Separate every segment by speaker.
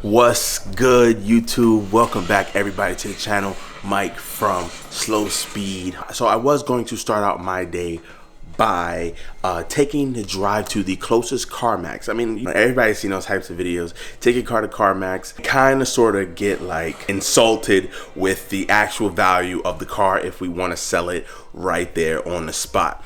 Speaker 1: What's good, YouTube? Welcome back everybody to the channel. Mike from Slow Speed. So I was going to start out my day by taking the drive to the closest CarMax. I mean, everybody's seen those types of videos. Take your car to CarMax, kind of sort of get like insulted with the actual value of the car if we want to sell it right there on the spot.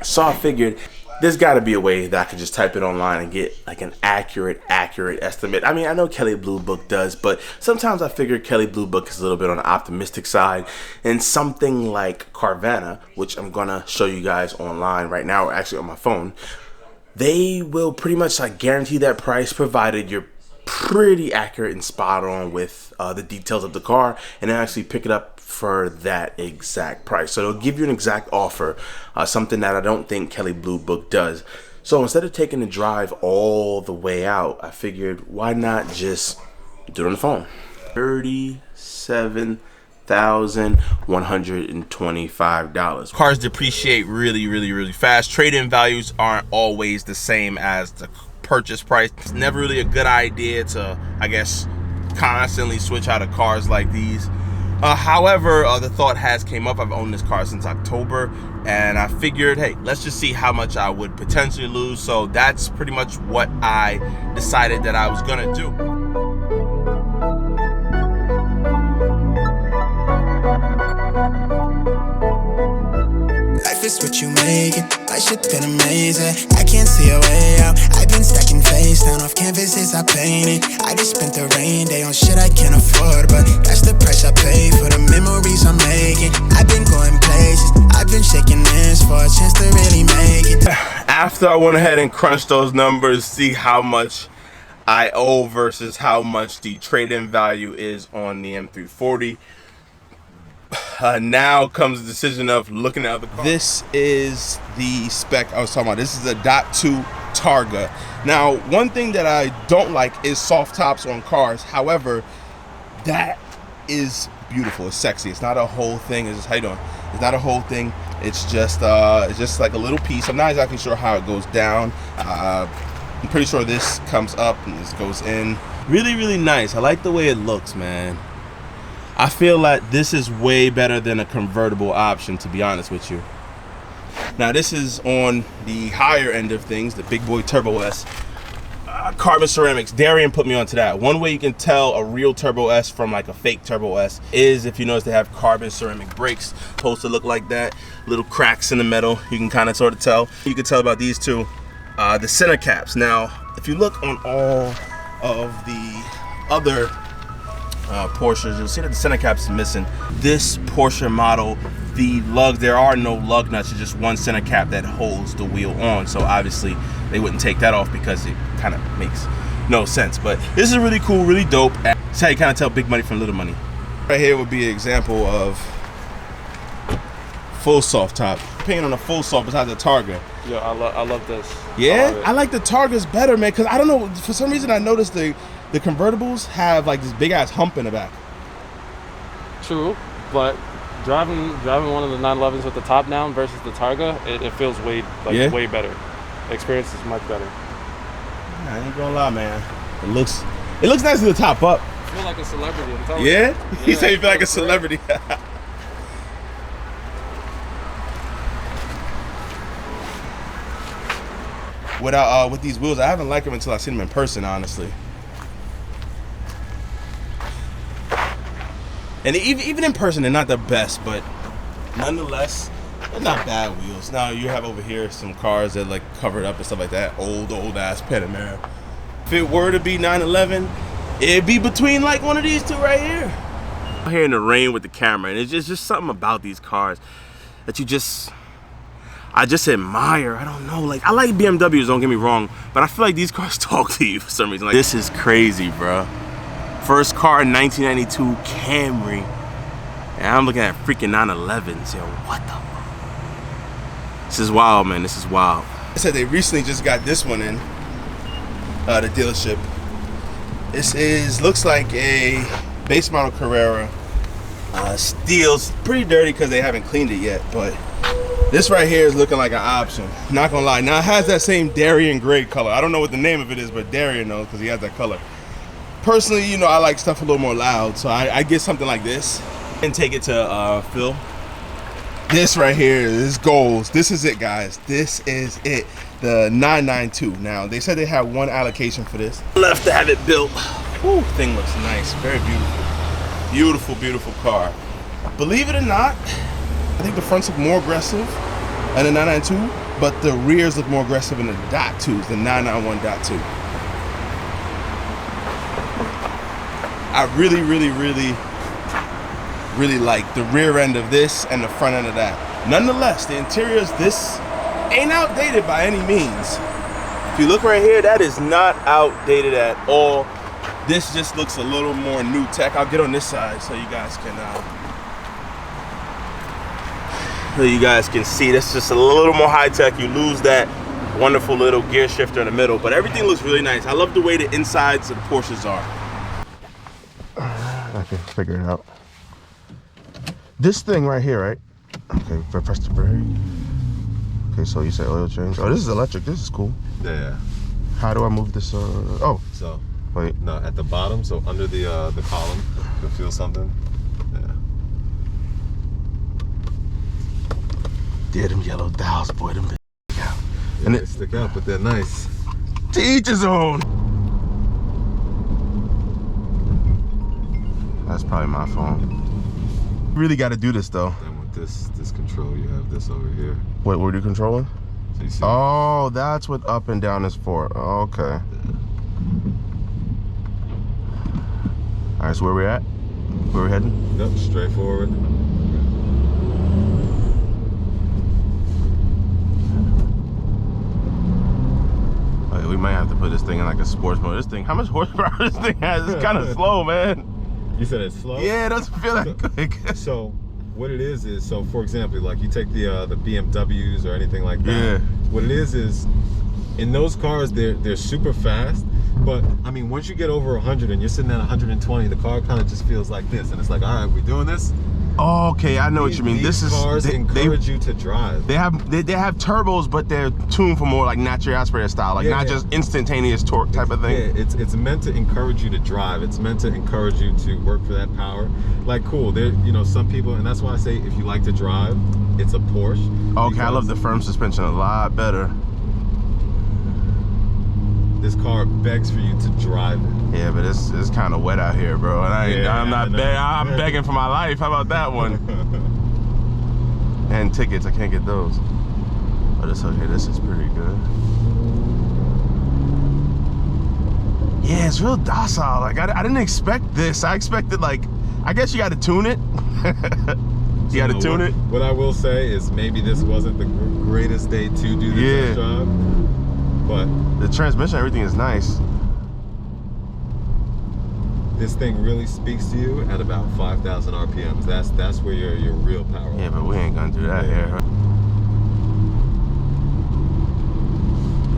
Speaker 1: So I figured there's got to be a way that I could just type it online and get like an accurate estimate. I mean, I know Kelley Blue Book does, but sometimes I figure Kelley Blue Book is a little bit on the optimistic side, and something like Carvana, which I'm gonna show you guys online right now, or actually on my phone, they will pretty much like guarantee that price provided you're pretty accurate and spot on with the details of the car, and then actually pick it up for that exact price. So they'll give you an exact offer, something that I don't think Kelley Blue Book does. So instead of taking the drive all the way out, I figured why not just do it on the phone. $37,125. Cars depreciate really fast. Trade-in values aren't always the same as the purchase price. It's never really a good idea to, I guess, constantly switch out of cars like these. However, the thought has came up. I've owned this car since October, and I figured, hey, let's just see how much I would potentially lose. So that's pretty much what I decided that I was gonna do.
Speaker 2: Life is what you make it. My shit been amazing. I can't see a way out. I've been stacking face down off canvases I painted. I just spent the rain day on shit I can't afford, but that's the price I pay for the memories I'm making. I've been going places. I've been shaking hands for a chance to really make it.
Speaker 1: After I went ahead and crunched those numbers, see how much I owe versus how much the trade-in value is on the M340. Now comes the decision of looking at the car. This is the spec I was talking about. This is a .2 Targa. Now, one thing that I don't like is soft tops on cars. However, that is beautiful. It's sexy. It's not a whole thing. It's just, how you doing? It's not a whole thing. It's just like a little piece. I'm not exactly sure how it goes down. I'm pretty sure this comes up and this goes in. Really nice. I like the way it looks, man. I feel like this is way better than a convertible option, to be honest with you. Now, this is on the higher end of things, the big boy Turbo S. Carbon ceramics. Darian put me onto that. One way you can tell a real Turbo S from like a fake Turbo S is if you notice they have carbon ceramic brakes. Supposed to look like that. Little cracks in the metal. You can kind of sort of tell. You can tell about these two. The center caps. Now, if you look on all of the other Porsches, you'll see that the center cap is missing. This Porsche model, the lugs, there are no lug nuts. It's just one center cap that holds the wheel on. So obviously they wouldn't take that off because it kind of makes no sense. But this is really cool, really dope. That's how you kind of tell big money from little money. Right here would be an example of full soft top. Paint on a full soft besides the Targa.
Speaker 3: Yeah, I love this.
Speaker 1: Yeah, I like the Targas better, man. Cause I don't know, for some reason I noticed the convertibles have like this big ass hump in the back.
Speaker 3: True, but driving one of the 911s with the top down versus the Targa, it feels way better. The experience is much better.
Speaker 1: I ain't gonna lie, man. It looks nice with the top up.
Speaker 3: I feel like a celebrity. I'm telling you.
Speaker 1: Yeah? You say you feel like a celebrity. With these wheels, I haven't liked them until I've seen them in person, honestly. And even in person, they're not the best, but nonetheless, they're not bad wheels. Now, you have over here some cars that like covered up and stuff like that. Old ass Panamera. If it were to be 911, it'd be between like one of these two right here. I'm here in the rain with the camera, and it's just something about these cars that I just admire. I don't know, like I like BMWs, don't get me wrong, but I feel like these cars talk to you for some reason. Like, this is crazy, bro. First car in 1992 Camry, and I'm looking at freaking 911s. Yo, what the? This is wild, man. This is wild. I said they recently just got this one in the dealership. This looks like a base model Carrera. Steel's pretty dirty because they haven't cleaned it yet, but this right here is looking like an option. Not gonna lie. Now it has that same Darien gray color. I don't know what the name of it is, but Darien knows because he has that color. Personally, you know, I like stuff a little more loud, so I get something like this and take it to Phil. This right here is goals. This is it, guys. This is it. The 992. Now, they said they had one allocation for this. Left to have it built. Whew, thing looks nice. Very beautiful. Beautiful, beautiful car. Believe it or not, I think the fronts look more aggressive in the 992, but the rears look more aggressive in the .2s, the 991.2. I really, really, really, really like the rear end of this and the front end of that. Nonetheless, the interiors, this ain't outdated by any means. If you look right here, that is not outdated at all. This just looks a little more new tech. I'll get on this side so you guys can see. That's just a little more high tech. You lose that wonderful little gear shifter in the middle, but everything looks really nice. I love the way the insides of the Porsches are. I can figure it out. This thing right here, right? Okay, press the brake. Okay, so you say oil change. Oh, this is electric. This is cool.
Speaker 4: Yeah.
Speaker 1: How do I move this? Oh.
Speaker 4: So.
Speaker 1: Wait.
Speaker 4: No, at the bottom. So under the column, you'll feel something. Yeah.
Speaker 1: Yeah, them yellow dials, boy. Them stick out.
Speaker 4: Yeah, and they stick out, but they're nice.
Speaker 1: To each his own. That's probably my phone. Really got to do this though.
Speaker 4: Then with this control, you have this over here.
Speaker 1: Wait, what are you controlling?
Speaker 4: So you see
Speaker 1: oh, that's what up and down is for. Okay.
Speaker 4: Yeah.
Speaker 1: All right, so where we at? Where we heading?
Speaker 4: Yep, straight forward.
Speaker 1: Okay, we might have to put this thing in like a sports mode. This thing, how much horsepower this thing has? It's kind of slow, man.
Speaker 4: You said it's slow?
Speaker 1: Yeah, it doesn't feel that quick.
Speaker 4: So what it is, so for example, like you take the BMWs or anything like that.
Speaker 1: Yeah.
Speaker 4: What it is in those cars, they're super fast. But I mean, once you get over 100 and you're sitting at 120, the car kind of just feels like this, and it's like, all right, we're doing this.
Speaker 1: Oh, okay, I know what you mean.
Speaker 4: These cars encourage you to drive.
Speaker 1: They have turbos, but they're tuned for more like natural aspirator style, like not just instantaneous torque type of thing.
Speaker 4: Yeah, it's meant to encourage you to drive. It's meant to encourage you to work for that power. Like, cool. There, you know, some people, and that's why I say if you like to drive, it's a Porsche.
Speaker 1: Okay, I love the firm suspension a lot better.
Speaker 4: This car begs for you to drive it.
Speaker 1: Yeah, but it's kind of wet out here, bro. And I'm begging for my life. How about that one? And tickets, I can't get those. But it's okay. This is pretty good. Yeah, it's real docile. Like I didn't expect this. I expected like, I guess you got to tune it. You got to tune it.
Speaker 4: What I will say is maybe this wasn't the greatest day to do the test drive. But
Speaker 1: the transmission, everything is nice.
Speaker 4: This thing really speaks to you at about 5,000 RPMs. That's where your real power.
Speaker 1: Yeah, but we ain't gonna do that here.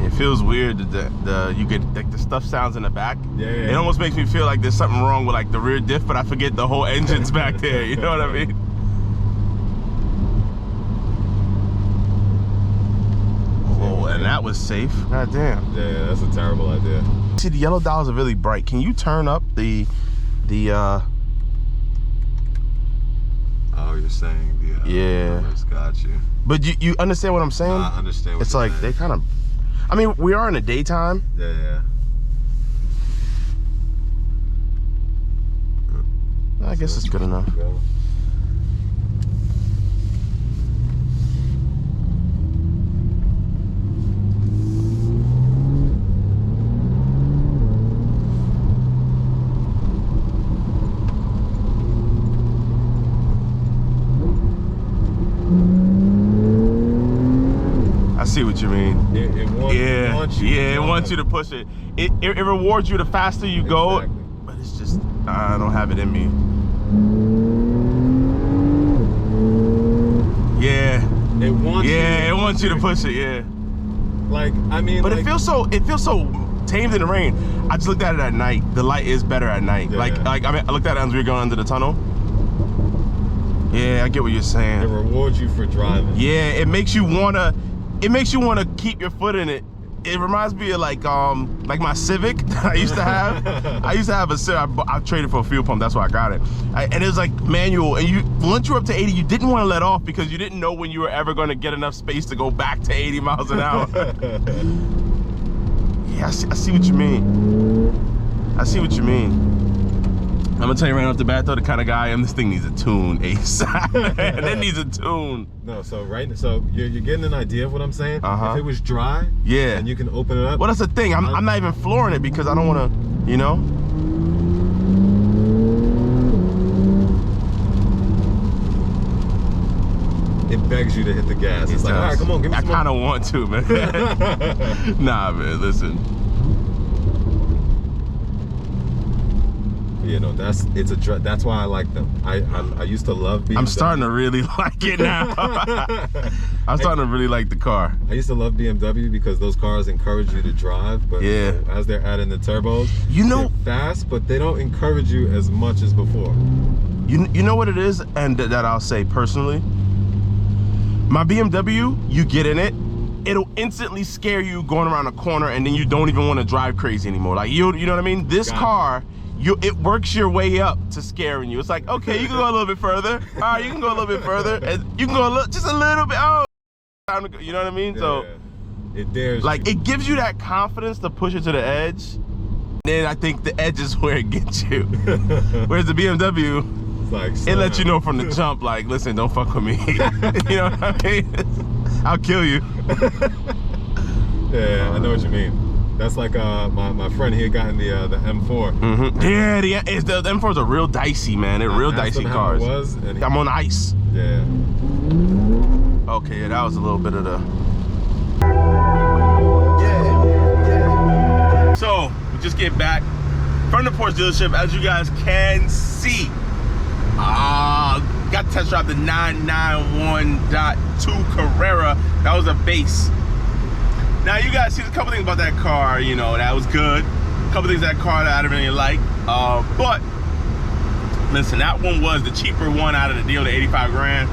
Speaker 1: It feels weird that you get like the stuff sounds in the back.
Speaker 4: Yeah.
Speaker 1: It almost makes me feel like there's something wrong with like the rear diff, but I forget the whole engine's back there. You know what I mean? And that was safe. God damn.
Speaker 4: Yeah, that's a terrible idea.
Speaker 1: See, the yellow dials are really bright. Can you turn up the
Speaker 4: Oh, you're saying the numbers. Got you.
Speaker 1: But you understand what I'm saying?
Speaker 4: No, I understand what
Speaker 1: it's
Speaker 4: you're
Speaker 1: like
Speaker 4: saying.
Speaker 1: they kind of, I mean, we are in the daytime.
Speaker 4: Yeah.
Speaker 1: I guess it's good enough.
Speaker 4: Go.
Speaker 1: I see what you mean.
Speaker 4: It wants you to
Speaker 1: push it. It rewards you the faster you go, but it's just, I don't have it in me. Yeah.
Speaker 4: It wants
Speaker 1: you to push it, yeah.
Speaker 4: Like, I mean,
Speaker 1: but
Speaker 4: like,
Speaker 1: it feels so tamed in the rain. I just looked at it at night. The light is better at night.
Speaker 4: Yeah.
Speaker 1: Like I looked at it as we were going under the tunnel. Yeah, I get what you're saying.
Speaker 4: It rewards you for driving.
Speaker 1: Yeah, it makes you wanna keep your foot in it it reminds me of like my Civic I used to have. I used to have a Civic. I traded for a fuel pump. That's why I got it. And it was like manual. And once you're up to 80, you didn't want to let off because you didn't know when you were ever going to get enough space to go back to 80 miles an hour. Yeah, I see what you mean. I see what you mean. I'm gonna tell you right off the bat though, the kind of guy I am, this thing needs a tune ASAP. And it needs a tune.
Speaker 4: No, so you're getting an idea of what I'm saying? If it was dry,
Speaker 1: yeah,
Speaker 4: and you can open it up.
Speaker 1: Well, that's the thing. I'm not even flooring it because I don't want to, you know?
Speaker 4: It begs you to hit the gas. It's like, all right, come on, give me some more.
Speaker 1: I kind of want to, man. Nah, man, listen.
Speaker 4: You know, that's why I like them. I used to love BMW.
Speaker 1: I'm starting to really like it now. I'm starting to really like the car.
Speaker 4: I used to love BMW because those cars encourage you to drive, but
Speaker 1: yeah,
Speaker 4: you know, as they're adding the turbos,
Speaker 1: they're
Speaker 4: fast, but they don't encourage you as much as before.
Speaker 1: You know what it is, and that I'll say personally. My BMW, you get in it, it'll instantly scare you going around a corner, and then you don't even want to drive crazy anymore. Like you know what I mean? This car. It works your way up to scaring you. It's like, okay, you can go a little bit further. All right, you can go a little bit further, and you can go just a little bit. Oh, time to go. You know what I mean? Yeah, so
Speaker 4: it dares.
Speaker 1: Like it gives you that confidence to push it to the edge. Then I think the edge is where it gets you. Whereas the BMW,
Speaker 4: it's like,
Speaker 1: it lets you know from the jump, like, listen, don't fuck with me. You know what I mean? I'll kill you.
Speaker 4: Yeah, I know what you mean. That's like my friend, he had gotten the M4.
Speaker 1: Mm-hmm. Yeah, the M4's a real dicey, man. They're real dicey cars.
Speaker 4: It was, and
Speaker 1: I'm on ice.
Speaker 4: Yeah.
Speaker 1: Okay, yeah, that was a little bit of the... So, we just get back from the Porsche dealership. As you guys can see, got to test drive the 991.2 Carrera. That was a base. Now you guys see a couple things about that car, you know, that was good. A couple things that car that I didn't really like. But listen, that one was the cheaper one out of the deal, the 85 grand.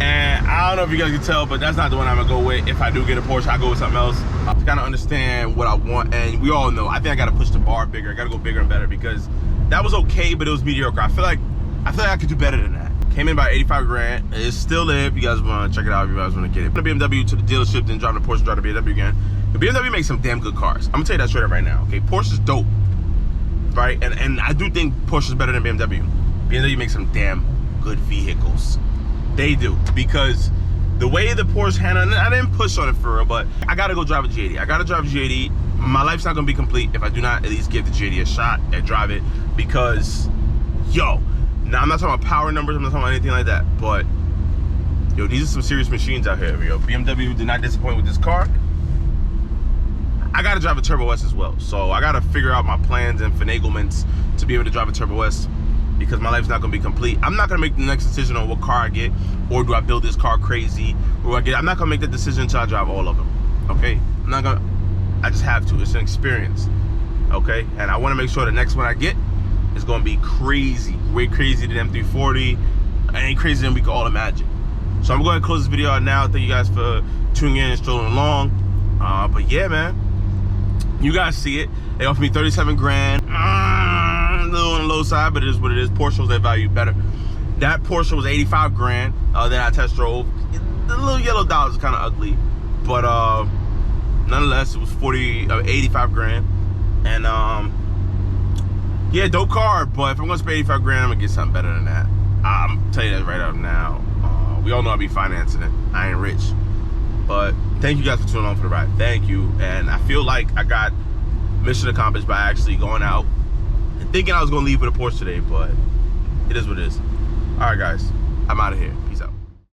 Speaker 1: And I don't know if you guys can tell, but that's not the one I'm gonna go with. If I do get a Porsche, I'll go with something else. I kind of understand what I want, and we all know, I think I gotta push the bar bigger. I gotta go bigger and better because that was okay, but it was mediocre. I feel like I could do better than that. Came in by 85 grand. It's still there if you guys want to check it out, if you guys want to get it. The BMW to the dealership, then drive the Porsche, drive the BMW again. The BMW makes some damn good cars. I'm gonna tell you that straight up right now, okay? Porsche is dope, right? And I do think Porsche is better than BMW. BMW makes some damn good vehicles. They do, because the way the Porsche handled, I didn't push on it for real, but I gotta go drive a G80. I gotta drive a G80. My life's not gonna be complete if I do not at least give the G80 a shot and drive it, because, yo, now I'm not talking about power numbers, I'm not talking about anything like that, but yo, these are some serious machines out here, yo. BMW did not disappoint with this car. I gotta drive a Turbo S as well, so I gotta figure out my plans and finaglements to be able to drive a Turbo S, because my life's not gonna be complete. I'm not gonna make the next decision on what car I get, or do I build this car crazy, or I'm not gonna make that decision until I drive all of them, okay? I just have to, it's an experience, okay? And I wanna make sure the next one I get is gonna be crazy, way crazy than M340, and crazier than we can all imagine. So I'm going to close this video out now. Thank you guys for tuning in and strolling along. But yeah, man, you guys see it. They offered me 37 grand. A little on the low side, but it is what it is. Porsche shows their value better. That Porsche was 85 grand that I test drove. The little yellow dollars is kind of ugly, but nonetheless, it was 85 grand. And yeah, dope car, but if I'm gonna spend 85 grand, I'm gonna get something better than that. I'm telling you that right up now. We all know I'll be financing it. I ain't rich. But thank you guys for tuning on for the ride. Thank you. And I feel like I got mission accomplished by actually going out and thinking I was gonna leave with a Porsche today, but it is what it is. All right, guys, I'm out of here. Peace out.